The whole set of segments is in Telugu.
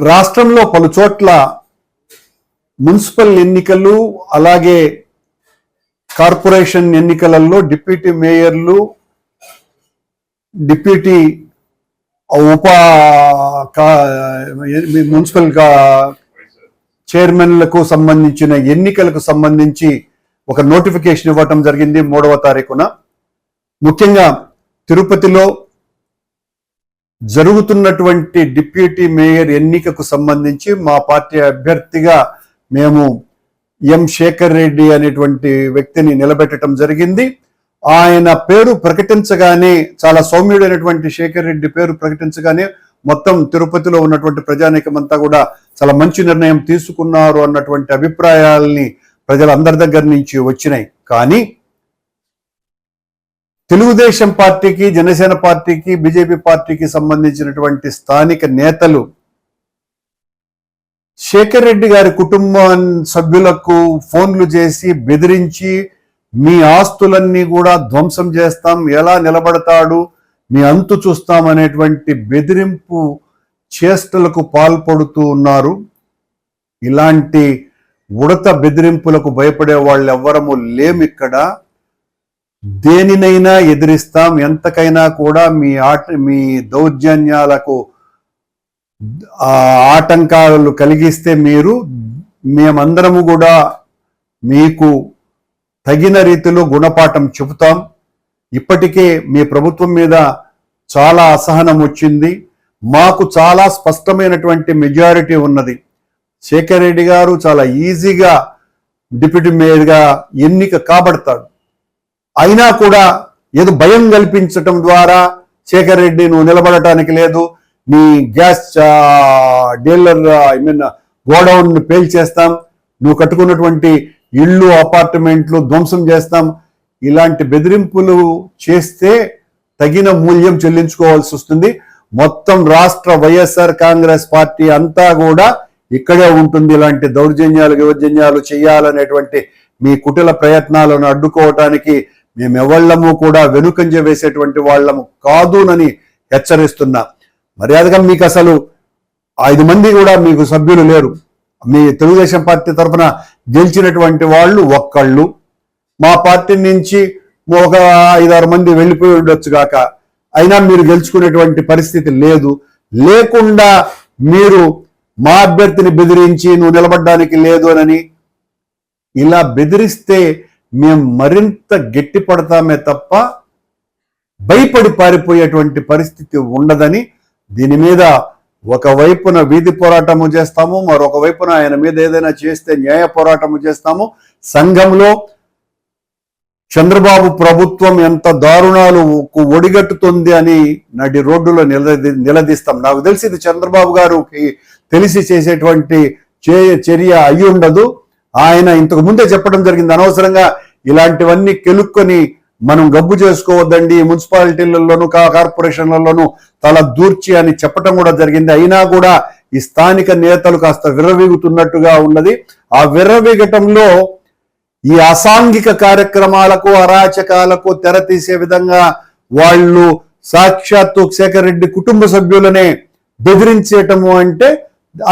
రాష్ట్రంలో పలు చోట్ల మున్సిపల్ ఎన్నికలు అలాగే కార్పొరేషన్ ఎన్నికలలో డిప్యూటీ మేయర్లు, డిప్యూటీ ఉప మున్సిపల్ చైర్మన్లకు సంబంధించిన ఎన్నికలకు సంబంధించి ఒక నోటిఫికేషన్ ఇవ్వటం జరిగింది 3వ తారీఖున. ముఖ్యంగా తిరుపతిలో జరుగుతున్నటువంటి డిప్యూటీ మేయర్ ఎన్నికకు సంబంధించి మా పార్టీ అభ్యర్థిగా మేము ఎం శేఖర్ రెడ్డి అనేటువంటి వ్యక్తిని నిలబెట్టడం జరిగింది. ఆయన పేరు ప్రకటించగానే, చాలా సౌమ్యుడైనటువంటి శేఖర్ రెడ్డి పేరు ప్రకటించగానే మొత్తం తిరుపతిలో ఉన్నటువంటి ప్రజానీకమంతా కూడా చాలా మంచి నిర్ణయం తీసుకున్నారు అన్నటువంటి అభిప్రాయాల్ని ప్రజలందరి దగ్గర నుంచి వచ్చినాయి. కానీ తెలుగుదేశం పార్టీకి, జనసేన పార్టీకి, బీజేపీ పార్టీకి సంబంధించినటువంటి స్థానిక నేతలు శేఖర్ రెడ్డి గారి కుటుంబ సభ్యులకు ఫోన్లు చేసి బెదిరించి మీ ఆస్తులన్నీ కూడా ధ్వంసం చేస్తాం, ఎలా నిలబడతాడు, మీ అంతు చూస్తామనేటువంటి బెదిరింపు చేష్టలకు పాల్పడుతూ ఉన్నారు. ఇలాంటి ఉడత బెదిరింపులకు భయపడే వాళ్ళు ఎవ్వరము లేమిక్కడ. దేనినైనా ఎదిరిస్తాం, ఎంతకైనా కూడా మీ దౌర్జన్యాలకు ఆటంకాలు కలిగిస్తే మేమందరము కూడా మీకు తగిన రీతిలో గుణపాఠం చెబుతాం. ఇప్పటికే మీ ప్రభుత్వం మీద చాలా అసహనం వచ్చింది, మాకు చాలా స్పష్టమైనటువంటి మెజారిటీ ఉన్నది. శేఖర్ రెడ్డి గారు చాలా ఈజీగా డిప్యూటీ మేయర్గా ఎన్నిక కాబడతాడు. అయినా కూడా ఏదో భయం కల్పించటం ద్వారా శేఖర్ రెడ్డి నువ్వు నిలబడటానికి లేదు, నీ గ్యాస్ డీలర్ గోడౌన్ పేల్చేస్తాం, నువ్వు కట్టుకున్నటువంటి ఇళ్ళు అపార్ట్మెంట్లు ధ్వంసం చేస్తాం, ఇలాంటి బెదిరింపులు చేస్తే తగిన మూల్యం చెల్లించుకోవాల్సి వస్తుంది. మొత్తం రాష్ట్ర వైఎస్ఆర్ కాంగ్రెస్ పార్టీ అంతా కూడా ఇక్కడే ఉంటుంది. ఇలాంటి దౌర్జన్యాలు చేయాలనేటువంటి మీ కుటిల ప్రయత్నాలను అడ్డుకోవటానికి మేమెవళ్ళము కూడా వెనుకంజ వేసేటువంటి వాళ్ళము కాదునని హెచ్చరిస్తున్నా. మర్యాదగా మీకు అసలు 5 మంది కూడా మీకు సభ్యులు లేరు. మీ తెలుగుదేశం పార్టీ తరఫున గెలిచినటువంటి వాళ్ళు ఒక్కళ్ళు, మా పార్టీ నుంచి ఒక 5-6 మంది వెళ్ళిపోయి ఉండొచ్చు కాక, అయినా మీరు గెలుచుకునేటువంటి పరిస్థితి లేదు. లేకుండా మీరు మా అభ్యర్థిని బెదిరించి నువ్వు నిలబడడానికి లేదు అని ఇలా బెదిరిస్తే మేము మరింత గట్టి పడతామే తప్ప భయపడి పారిపోయేటువంటి పరిస్థితి ఉండదని, దీని మీద ఒకవైపున వీధి పోరాటము చేస్తాము, మరొక వైపున ఆయన మీద ఏదైనా చేస్తే న్యాయ పోరాటము చేస్తాము. సంఘంలో చంద్రబాబు ప్రభుత్వం ఎంత దారుణాలు ఒడిగట్టుతుంది అని నడి రోడ్డులో నిలదీస్తాం. నాకు తెలిసి ఇది చంద్రబాబు గారికి తెలిసి చేసేటువంటి చర్య అయి ఉండదు. ఆయన ఇంతకు ముందే చెప్పడం జరిగింది, అనవసరంగా ఇలాంటివన్నీ కెలుక్కొని మనం గబ్బు చేసుకోవద్దండి, మున్సిపాలిటీలలోనూ కార్పొరేషన్లలోనూ తల దూర్చి అని చెప్పటం కూడా జరిగింది. అయినా కూడా ఈ స్థానిక నేతలు కాస్త విర్రవీగుతున్నట్టుగా ఉన్నది. ఆ విర్రవీగటంలో ఈ అసాంఘిక కార్యక్రమాలకు, అరాచకాలకు తెరతీసే విధంగా వాళ్ళు సాక్షాత్తు శేఖర్ రెడ్డి కుటుంబ సభ్యులనే బెదిరించేయటము అంటే,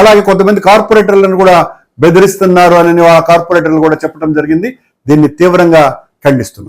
అలాగే కొంతమంది కార్పొరేటర్లను కూడా బెదిరిస్తున్నారు అని ఆ కార్పొరేటర్లు కూడా చెప్పడం జరిగింది. దీన్ని తీవ్రంగా ఖండిస్తున్నాం.